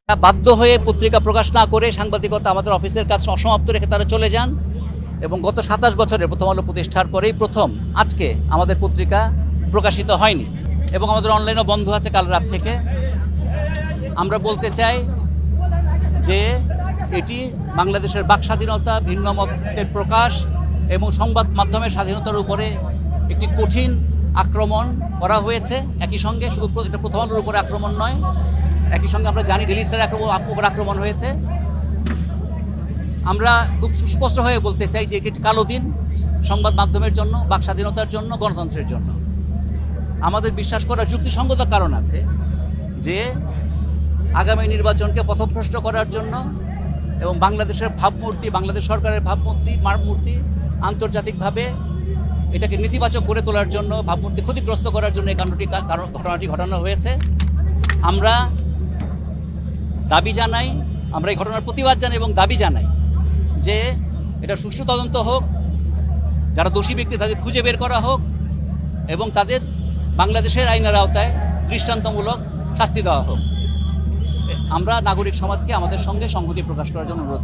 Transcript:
বাধ্য হয়ে পত্রিকা প্রকাশ না করে সাংবাদিকতা আমাদের অফিসের কাজ অসমাপ্ত রেখে তারা চলে যান এবং গত ২৭ বছরের প্রথম আলো প্রতিষ্ঠার পরেই প্রথম আজকে আমাদের পত্রিকা প্রকাশিত হয়নি এবং আমাদের অনলাইনও বন্ধ আছে কাল রাত থেকে। আমরা বলতে চাই যে এটি বাংলাদেশের বাক স্বাধীনতা, ভিন্ন মতের প্রকাশ এবং সংবাদ মাধ্যমের স্বাধীনতার উপরে একটি কঠিন আক্রমণ করা হয়েছে। একই সঙ্গে শুধু এটা প্রথম আলোর উপরে আক্রমণ নয়, একই সঙ্গে আমরা জানি ডেইলি স্টারের উপর আক্রমণ হয়েছে। আমরা খুব সুস্পষ্ট হয়ে বলতে চাই যে এটি কালো দিন সংবাদ মাধ্যমের জন্য, বাক স্বাধীনতার জন্য, গণতন্ত্রের জন্য। আমাদের বিশ্বাস করার যুক্তিসঙ্গত কারণ আছে যে আগামী নির্বাচনকে পথভ্রষ্ট করার জন্য এবং বাংলাদেশের ভাবমূর্তি, বাংলাদেশ সরকারের ভাবমূর্তি আন্তর্জাতিকভাবে এটাকে নেতিবাচক করে তোলার জন্য, ভাবমূর্তি ক্ষতিগ্রস্ত করার জন্য এই ঘটনাটি ঘটানো হয়েছে। আমরা দাবি জানাই, আমরা এই ঘটনার প্রতিবাদ জানাই এবং দাবি জানাই যে এটা সুষ্ঠু তদন্ত হোক, যারা দোষী ব্যক্তি তাদের খুঁজে বের করা হোক এবং তাদের বাংলাদেশের আইনের আওতায় দৃষ্টান্তমূলক শাস্তি দেওয়া হোক। আমরা নাগরিক সমাজকে আমাদের সঙ্গে সংহতি প্রকাশ করার জন্য অনুরোধ